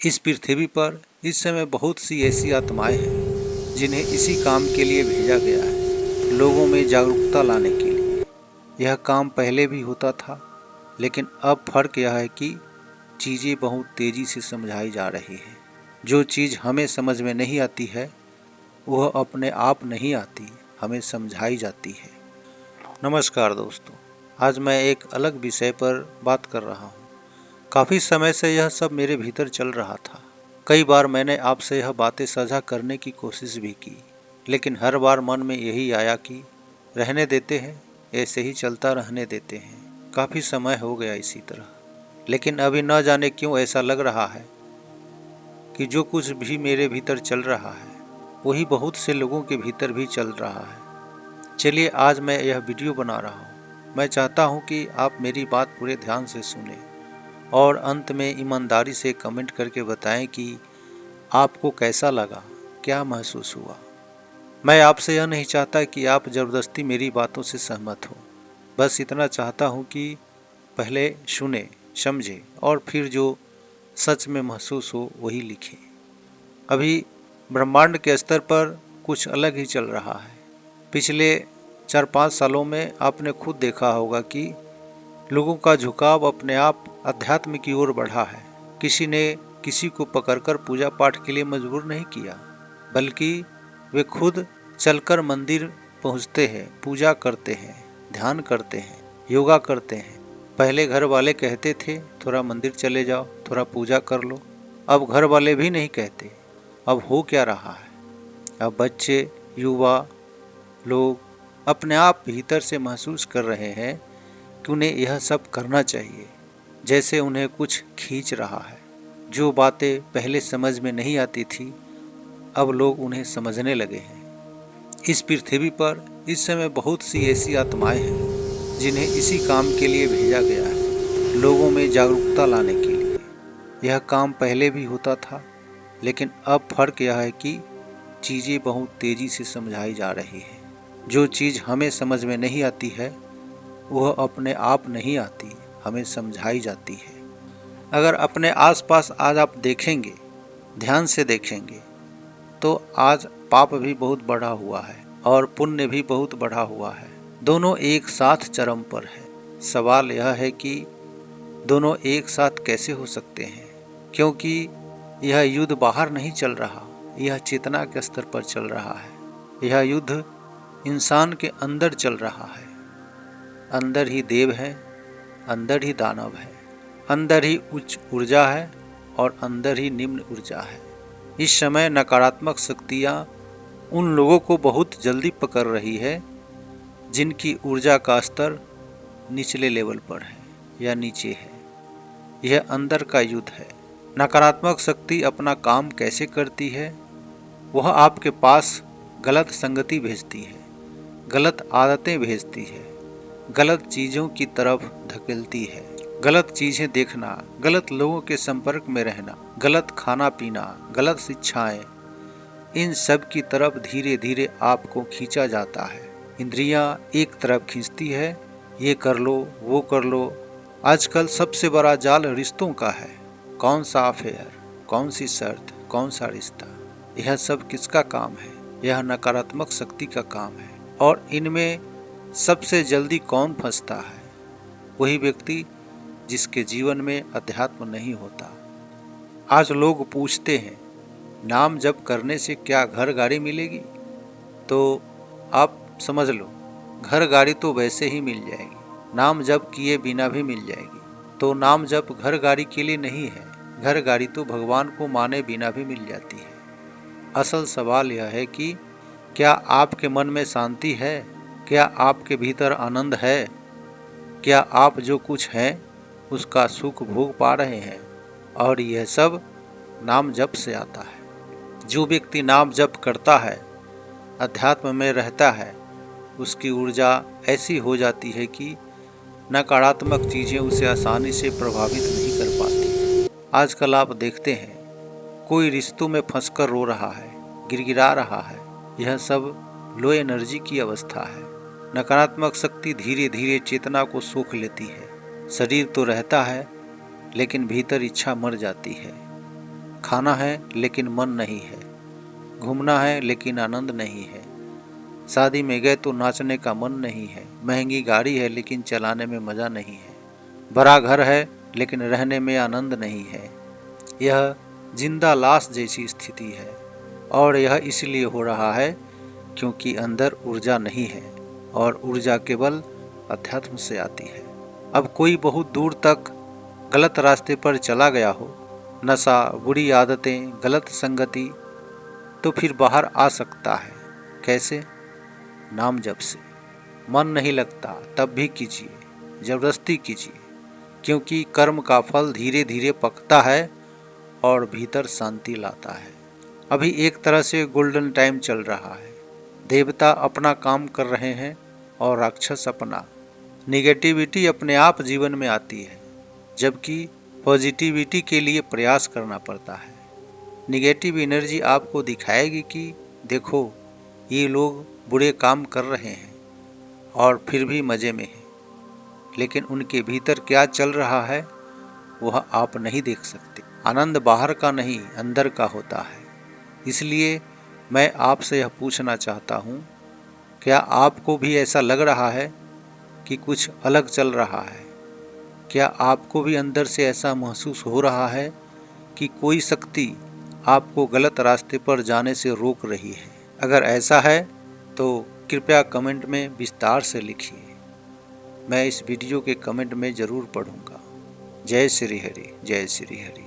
इस पृथ्वी पर इस समय बहुत सी ऐसी आत्माएं हैं जिन्हें इसी काम के लिए भेजा गया है, लोगों में जागरूकता लाने के लिए। यह काम पहले भी होता था, लेकिन अब फर्क यह है कि चीज़ें बहुत तेज़ी से समझाई जा रही है। जो चीज़ हमें समझ में नहीं आती है वह अपने आप नहीं आती, हमें समझाई जाती है। नमस्कार दोस्तों, आज मैं एक अलग विषय पर बात कर रहा हूँ। काफ़ी समय से यह सब मेरे भीतर चल रहा था। कई बार मैंने आपसे यह बातें साझा करने की कोशिश भी की, लेकिन हर बार मन में यही आया कि रहने देते हैं, ऐसे ही चलता रहने देते हैं। काफ़ी समय हो गया इसी तरह, लेकिन अभी न जाने क्यों ऐसा लग रहा है कि जो कुछ भी मेरे भीतर चल रहा है वही बहुत से लोगों के भीतर भी चल रहा है। चलिए आज मैं यह वीडियो बना रहा हूँ। मैं चाहता हूँ कि आप मेरी बात पूरे ध्यान से सुनें और अंत में ईमानदारी से कमेंट करके बताएं कि आपको कैसा लगा, क्या महसूस हुआ। मैं आपसे यह नहीं चाहता कि आप ज़बरदस्ती मेरी बातों से सहमत हो। बस इतना चाहता हूँ कि पहले सुने, समझे और फिर जो सच में महसूस हो वही लिखें। अभी ब्रह्मांड के स्तर पर कुछ अलग ही चल रहा है। पिछले 4-5 सालों में आपने खुद देखा होगा कि लोगों का झुकाव अपने आप अध्यात्म की ओर बढ़ा है। किसी ने किसी को पकड़कर पूजा पाठ के लिए मजबूर नहीं किया, बल्कि वे खुद चलकर मंदिर पहुंचते हैं, पूजा करते हैं, ध्यान करते हैं, योगा करते हैं। पहले घर वाले कहते थे थोड़ा मंदिर चले जाओ, थोड़ा पूजा कर लो। अब घर वाले भी नहीं कहते। अब हो क्या रहा है, अब बच्चे, युवा लोग अपने आप भीतर से महसूस कर रहे हैं कि उन्हें यह सब करना चाहिए, जैसे उन्हें कुछ खींच रहा है। जो बातें पहले समझ में नहीं आती थी अब लोग उन्हें समझने लगे हैं। इस पृथ्वी पर इस समय बहुत सी ऐसी आत्माएं हैं जिन्हें इसी काम के लिए भेजा गया है, लोगों में जागरूकता लाने के लिए। यह काम पहले भी होता था, लेकिन अब फर्क यह है कि चीज़ें बहुत तेज़ी से समझाई जा रही है। जो चीज़ हमें समझ में नहीं आती है वह अपने आप नहीं आती, हमें समझाई जाती है। अगर अपने आसपास आज आप देखेंगे, ध्यान से देखेंगे, तो आज पाप भी बहुत बढ़ा हुआ है और पुण्य भी बहुत बढ़ा हुआ है। दोनों एक साथ चरम पर है। सवाल यह है कि दोनों एक साथ कैसे हो सकते हैं, क्योंकि यह युद्ध बाहर नहीं चल रहा, यह चेतना के स्तर पर चल रहा है। यह युद्ध इंसान के अंदर चल रहा है। अंदर ही देव है, अंदर ही दानव है, अंदर ही उच्च ऊर्जा है और अंदर ही निम्न ऊर्जा है। इस समय नकारात्मक शक्तियाँ उन लोगों को बहुत जल्दी पकड़ रही है जिनकी ऊर्जा का स्तर निचले लेवल पर है या नीचे है। यह अंदर का युद्ध है। नकारात्मक शक्ति अपना काम कैसे करती है? वह आपके पास गलत संगति भेजती है, गलत आदतें भेजती है, गलत चीज़ों की तरफ धकेलती है। गलत चीज़ें देखना, गलत लोगों के संपर्क में रहना, गलत खाना पीना, गलत शिक्षाएं, इन सब की तरफ धीरे धीरे आपको खींचा जाता है। इंद्रियां एक तरफ खींचती है, ये कर लो, वो कर लो। आजकल सबसे बड़ा जाल रिश्तों का है। कौन सा अफेयर, कौन सी शर्त, कौन सा रिश्ता, यह सब किसका काम है? यह नकारात्मक शक्ति का काम है। और इनमें सबसे जल्दी कौन फंसता है? वही व्यक्ति जिसके जीवन में अध्यात्म नहीं होता। आज लोग पूछते हैं नाम जप करने से क्या घर गाड़ी मिलेगी? तो आप समझ लो, घर गाड़ी तो वैसे ही मिल जाएगी, नाम जप किए बिना भी मिल जाएगी। तो नाम जप घर गाड़ी के लिए नहीं है, घर गाड़ी तो भगवान को माने बिना भी मिल जाती है। असल सवाल यह है कि क्या आपके मन में शांति है? क्या आपके भीतर आनंद है? क्या आप जो कुछ हैं उसका सुख भोग पा रहे हैं? और यह सब नाम जप से आता है। जो व्यक्ति नाम जप करता है, अध्यात्म में रहता है, उसकी ऊर्जा ऐसी हो जाती है कि नकारात्मक चीज़ें उसे आसानी से प्रभावित नहीं कर पाती। आजकल आप देखते हैं कोई रिश्तों में फंसकर रो रहा है, गिड़गिड़ा रहा है। यह सब लो एनर्जी की अवस्था है। नकारात्मक शक्ति धीरे धीरे चेतना को सोख लेती है। शरीर तो रहता है, लेकिन भीतर इच्छा मर जाती है। खाना है लेकिन मन नहीं है, घूमना है लेकिन आनंद नहीं है, शादी में गए तो नाचने का मन नहीं है, महंगी गाड़ी है लेकिन चलाने में मज़ा नहीं है, बड़ा घर है लेकिन रहने में आनंद नहीं है। यह जिंदा लाश जैसी स्थिति है और यह इसलिए हो रहा है क्योंकि अंदर ऊर्जा नहीं है और ऊर्जा केवल अध्यात्म से आती है। अब कोई बहुत दूर तक गलत रास्ते पर चला गया हो, नशा, बुरी आदतें, गलत संगति, तो फिर बाहर आ सकता है। कैसे? नाम जप से। मन नहीं लगता तब भी कीजिए, जबरदस्ती कीजिए, क्योंकि कर्म का फल धीरे धीरे पकता है और भीतर शांति लाता है। अभी एक तरह से गोल्डन टाइम चल रहा है। देवता अपना काम कर रहे हैं और राक्षस अपना। निगेटिविटी अपने आप जीवन में आती है, जबकि पॉजिटिविटी के लिए प्रयास करना पड़ता है। निगेटिव एनर्जी आपको दिखाएगी कि देखो ये लोग बुरे काम कर रहे हैं और फिर भी मज़े में हैं, लेकिन उनके भीतर क्या चल रहा है वह आप नहीं देख सकते। आनंद बाहर का नहीं अंदर का होता है। इसलिए मैं आपसे यह पूछना चाहता हूँ, क्या आपको भी ऐसा लग रहा है कि कुछ अलग चल रहा है? क्या आपको भी अंदर से ऐसा महसूस हो रहा है कि कोई शक्ति आपको गलत रास्ते पर जाने से रोक रही है? अगर ऐसा है तो कृपया कमेंट में विस्तार से लिखिए। मैं इस वीडियो के कमेंट में ज़रूर पढ़ूंगा। जय श्री हरि, जय श्री हरि।